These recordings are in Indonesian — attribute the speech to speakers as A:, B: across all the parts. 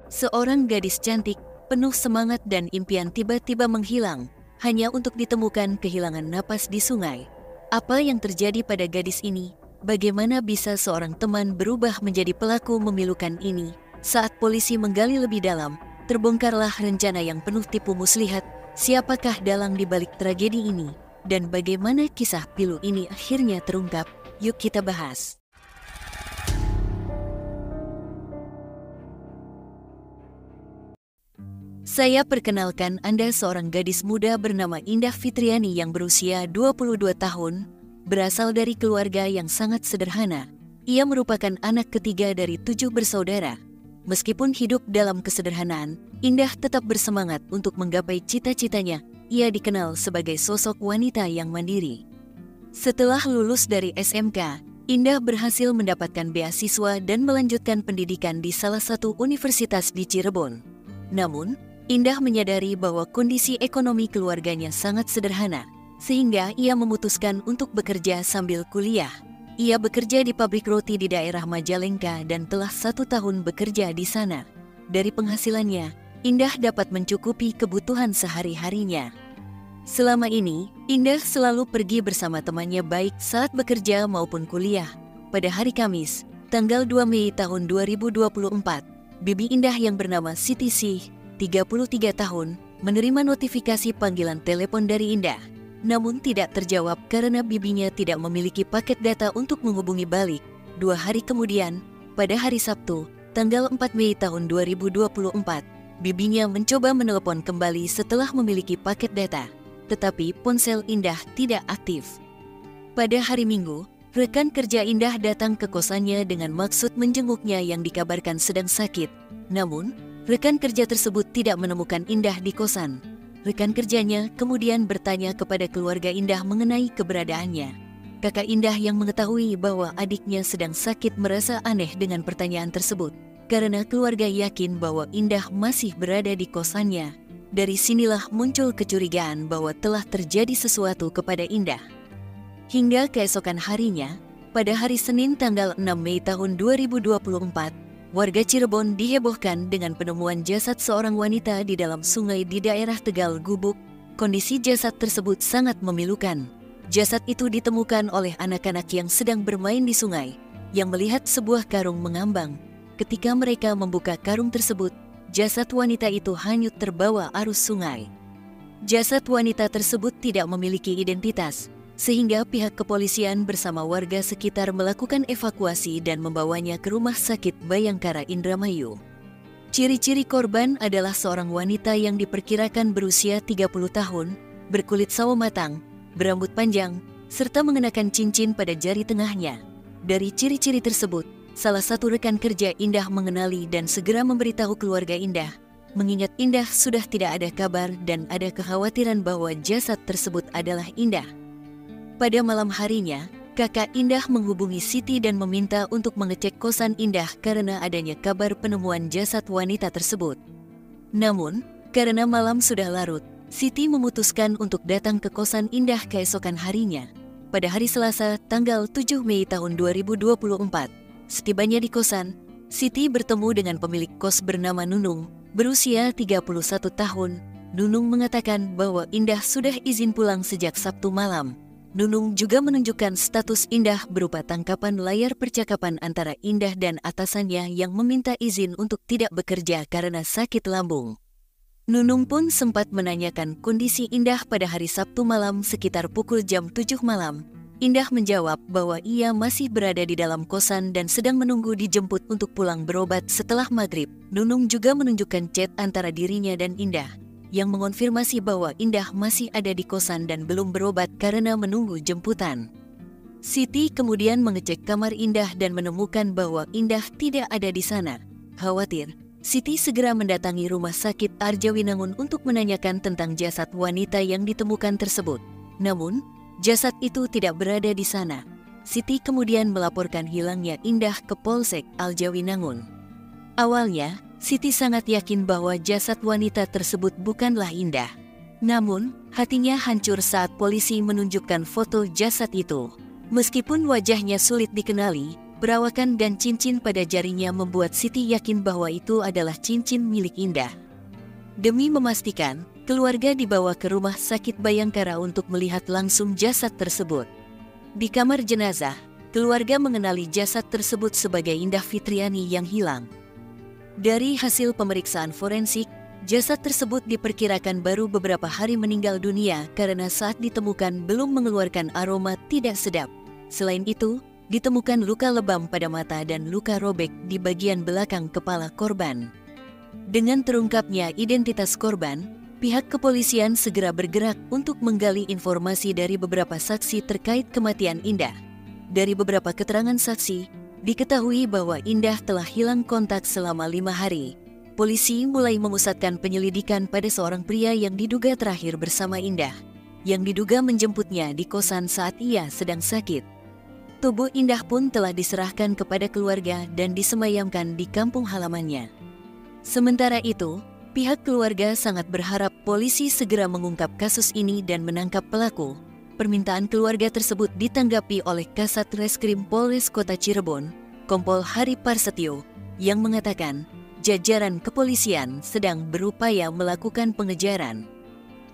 A: Seorang gadis cantik, penuh semangat dan impian tiba-tiba menghilang, hanya untuk ditemukan kehilangan napas di sungai. Apa yang terjadi pada gadis ini? Bagaimana bisa seorang teman berubah menjadi pelaku memilukan ini? Saat polisi menggali lebih dalam, terbongkarlah rencana yang penuh tipu muslihat. Siapakah dalang di balik tragedi ini? Dan bagaimana kisah pilu ini akhirnya terungkap? Yuk kita bahas. Saya perkenalkan Anda seorang gadis muda bernama Indah Fitriani yang berusia 22 tahun, berasal dari keluarga yang sangat sederhana. Ia merupakan anak ketiga dari 7 bersaudara. Meskipun hidup dalam kesederhanaan, Indah tetap bersemangat untuk menggapai cita-citanya. Ia dikenal sebagai sosok wanita yang mandiri. Setelah lulus dari SMK, Indah berhasil mendapatkan beasiswa dan melanjutkan pendidikan di salah satu universitas di Cirebon. Namun, Indah menyadari bahwa kondisi ekonomi keluarganya sangat sederhana, sehingga ia memutuskan untuk bekerja sambil kuliah. Ia bekerja di pabrik roti di daerah Majalengka dan telah 1 tahun bekerja di sana. Dari penghasilannya, Indah dapat mencukupi kebutuhan sehari-harinya. Selama ini, Indah selalu pergi bersama temannya baik saat bekerja maupun kuliah. Pada hari Kamis, tanggal 2 Mei tahun 2024, bibi Indah yang bernama Siti Sih, 33 tahun, menerima notifikasi panggilan telepon dari Indah. Namun tidak terjawab karena bibinya tidak memiliki paket data untuk menghubungi balik. 2 hari kemudian, pada hari Sabtu, tanggal 4 Mei tahun 2024, bibinya mencoba menelepon kembali setelah memiliki paket data. Tetapi ponsel Indah tidak aktif. Pada hari Minggu, rekan kerja Indah datang ke kosannya dengan maksud menjenguknya yang dikabarkan sedang sakit. Namun, rekan kerja tersebut tidak menemukan Indah di kosan. Rekan kerjanya kemudian bertanya kepada keluarga Indah mengenai keberadaannya. Kakak Indah yang mengetahui bahwa adiknya sedang sakit merasa aneh dengan pertanyaan tersebut, karena keluarga yakin bahwa Indah masih berada di kosannya. Dari sinilah muncul kecurigaan bahwa telah terjadi sesuatu kepada Indah. Hingga keesokan harinya, pada hari Senin tanggal 6 Mei tahun 2024, warga Cirebon dihebohkan dengan penemuan jasad seorang wanita di dalam sungai di daerah Tegal Gubuk. Kondisi jasad tersebut sangat memilukan. Jasad itu ditemukan oleh anak-anak yang sedang bermain di sungai, yang melihat sebuah karung mengambang. Ketika mereka membuka karung tersebut, jasad wanita itu hanyut terbawa arus sungai. Jasad wanita tersebut tidak memiliki identitas, sehingga pihak kepolisian bersama warga sekitar melakukan evakuasi dan membawanya ke Rumah Sakit Bayangkara Indramayu. Ciri-ciri korban adalah seorang wanita yang diperkirakan berusia 30 tahun, berkulit sawo matang, berambut panjang, serta mengenakan cincin pada jari tengahnya. Dari ciri-ciri tersebut, salah satu rekan kerja Indah mengenali dan segera memberitahu keluarga Indah, mengingat Indah sudah tidak ada kabar dan ada kekhawatiran bahwa jasad tersebut adalah Indah. Pada malam harinya, kakak Indah menghubungi Siti dan meminta untuk mengecek kosan Indah karena adanya kabar penemuan jasad wanita tersebut. Namun, karena malam sudah larut, Siti memutuskan untuk datang ke kosan Indah keesokan harinya. Pada hari Selasa, tanggal 7 Mei tahun 2024, setibanya di kosan, Siti bertemu dengan pemilik kos bernama Nunung, berusia 31 tahun. Nunung mengatakan bahwa Indah sudah izin pulang sejak Sabtu malam. Nunung juga menunjukkan status Indah berupa tangkapan layar percakapan antara Indah dan atasannya yang meminta izin untuk tidak bekerja karena sakit lambung. Nunung pun sempat menanyakan kondisi Indah pada hari Sabtu malam sekitar pukul jam 7 malam. Indah menjawab bahwa ia masih berada di dalam kosan dan sedang menunggu dijemput untuk pulang berobat setelah maghrib. Nunung juga menunjukkan chat antara dirinya dan Indah, yang mengonfirmasi bahwa Indah masih ada di kosan dan belum berobat karena menunggu jemputan. Siti kemudian mengecek kamar Indah dan menemukan bahwa Indah tidak ada di sana. Khawatir, Siti segera mendatangi Rumah Sakit Arjawinangun untuk menanyakan tentang jasad wanita yang ditemukan tersebut. Namun, jasad itu tidak berada di sana. Siti kemudian melaporkan hilangnya Indah ke Polsek Arjawinangun. Awalnya, Siti sangat yakin bahwa jasad wanita tersebut bukanlah Indah. Namun, hatinya hancur saat polisi menunjukkan foto jasad itu. Meskipun wajahnya sulit dikenali, Perawakan dan cincin pada jarinya membuat Siti yakin bahwa itu adalah cincin milik Indah. Demi memastikan, keluarga dibawa ke rumah sakit Bayangkara untuk melihat langsung jasad tersebut. Di kamar jenazah, keluarga mengenali jasad tersebut sebagai Indah Fitriani yang hilang. Dari hasil pemeriksaan forensik, jasad tersebut diperkirakan baru beberapa hari meninggal dunia karena saat ditemukan belum mengeluarkan aroma tidak sedap. Selain itu, ditemukan luka lebam pada mata dan luka robek di bagian belakang kepala korban. Dengan terungkapnya identitas korban, pihak kepolisian segera bergerak untuk menggali informasi dari beberapa saksi terkait kematian Indah. Dari beberapa keterangan saksi, diketahui bahwa Indah telah hilang kontak selama 5 hari. Polisi mulai memusatkan penyelidikan pada seorang pria yang diduga terakhir bersama Indah, yang diduga menjemputnya di kosan saat ia sedang sakit. Tubuh Indah pun telah diserahkan kepada keluarga dan disemayamkan di kampung halamannya. Sementara itu, pihak keluarga sangat berharap polisi segera mengungkap kasus ini dan menangkap pelaku. Permintaan keluarga tersebut ditanggapi oleh Kasat Reskrim Polres Kota Cirebon, Kompol Hari Parsetyo, yang mengatakan jajaran kepolisian sedang berupaya melakukan pengejaran.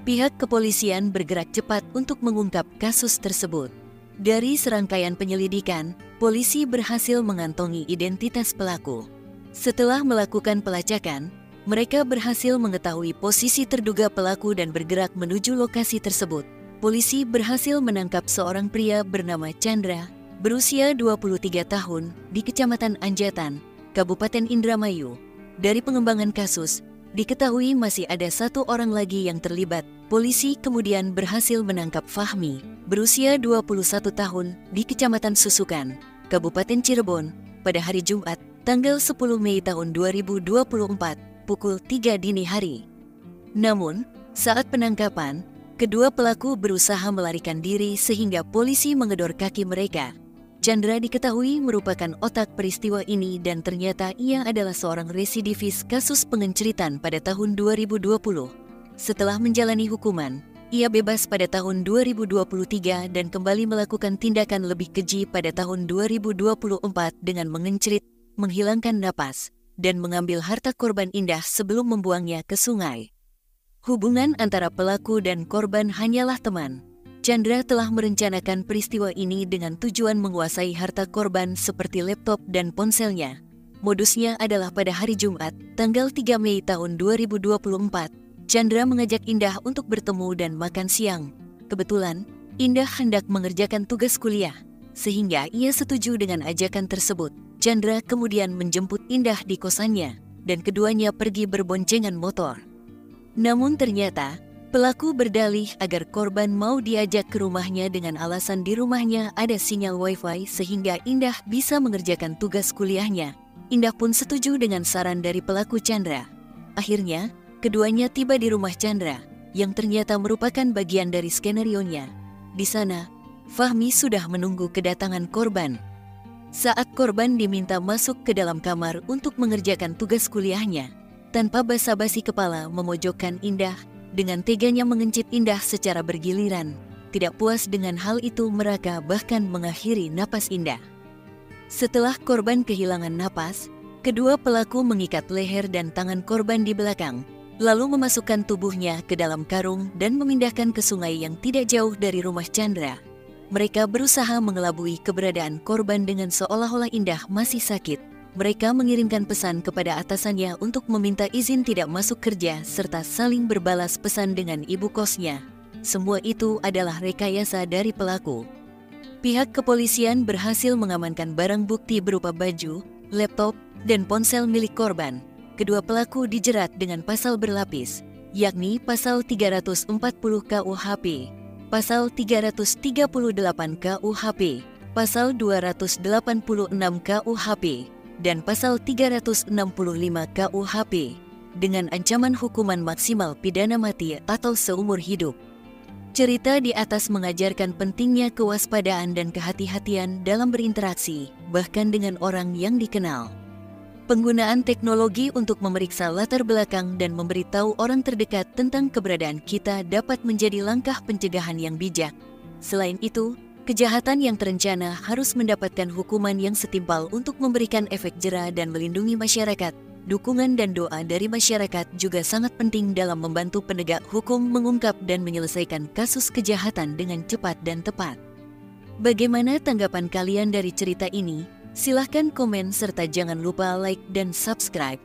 A: Pihak kepolisian bergerak cepat untuk mengungkap kasus tersebut. Dari serangkaian penyelidikan, polisi berhasil mengantongi identitas pelaku. Setelah melakukan pelacakan, mereka berhasil mengetahui posisi terduga pelaku dan bergerak menuju lokasi tersebut. Polisi berhasil menangkap seorang pria bernama Chandra, berusia 23 tahun, di Kecamatan Anjatan, Kabupaten Indramayu. Dari pengembangan kasus, diketahui masih ada satu orang lagi yang terlibat. Polisi kemudian berhasil menangkap Fahmi, berusia 21 tahun, di Kecamatan Susukan, Kabupaten Cirebon, pada hari Jumat, tanggal 10 Mei tahun 2024, pukul 3 dini hari. Namun, saat penangkapan, kedua pelaku berusaha melarikan diri sehingga polisi mengedor kaki mereka. Chandra diketahui merupakan otak peristiwa ini dan ternyata ia adalah seorang residivis kasus pengenceritan pada tahun 2020. Setelah menjalani hukuman, ia bebas pada tahun 2023 dan kembali melakukan tindakan lebih keji pada tahun 2024 dengan mengencerit, menghilangkan napas, dan mengambil harta korban Indah sebelum membuangnya ke sungai. Hubungan antara pelaku dan korban hanyalah teman. Chandra telah merencanakan peristiwa ini dengan tujuan menguasai harta korban seperti laptop dan ponselnya. Modusnya adalah pada hari Jumat, tanggal 3 Mei tahun 2024, Chandra mengajak Indah untuk bertemu dan makan siang. Kebetulan, Indah hendak mengerjakan tugas kuliah, sehingga ia setuju dengan ajakan tersebut. Chandra kemudian menjemput Indah di kosannya, dan keduanya pergi berboncengan motor. Namun ternyata, pelaku berdalih agar korban mau diajak ke rumahnya dengan alasan di rumahnya ada sinyal wifi sehingga Indah bisa mengerjakan tugas kuliahnya. Indah pun setuju dengan saran dari pelaku Chandra. Akhirnya, keduanya tiba di rumah Chandra, yang ternyata merupakan bagian dari skenario-nya. Di sana, Fahmi sudah menunggu kedatangan korban. Saat korban diminta masuk ke dalam kamar untuk mengerjakan tugas kuliahnya, tanpa basa-basi kepala memojokkan Indah, dengan teganya mengencit Indah secara bergiliran. Tidak puas dengan hal itu, mereka bahkan mengakhiri napas Indah. Setelah korban kehilangan napas, kedua pelaku mengikat leher dan tangan korban di belakang, lalu memasukkan tubuhnya ke dalam karung dan memindahkan ke sungai yang tidak jauh dari rumah Chandra. Mereka berusaha mengelabui keberadaan korban dengan seolah-olah Indah masih sakit. Mereka mengirimkan pesan kepada atasannya untuk meminta izin tidak masuk kerja serta saling berbalas pesan dengan ibu kosnya. Semua itu adalah rekayasa dari pelaku. Pihak kepolisian berhasil mengamankan barang bukti berupa baju, laptop, dan ponsel milik korban. Kedua pelaku dijerat dengan pasal berlapis, yakni pasal 340 KUHP, pasal 338 KUHP, pasal 286 KUHP, dan pasal 365 KUHP, dengan ancaman hukuman maksimal pidana mati atau seumur hidup. Cerita di atas mengajarkan pentingnya kewaspadaan dan kehati-hatian dalam berinteraksi, bahkan dengan orang yang dikenal. Penggunaan teknologi untuk memeriksa latar belakang dan memberitahu orang terdekat tentang keberadaan kita dapat menjadi langkah pencegahan yang bijak. Selain itu, Kejahatan yang terencana harus mendapatkan hukuman yang setimpal untuk memberikan efek jera dan melindungi masyarakat. Dukungan dan doa dari masyarakat juga sangat penting dalam membantu penegak hukum mengungkap dan menyelesaikan kasus kejahatan dengan cepat dan tepat. Bagaimana tanggapan kalian dari cerita ini? Silahkan komen serta jangan lupa like dan subscribe.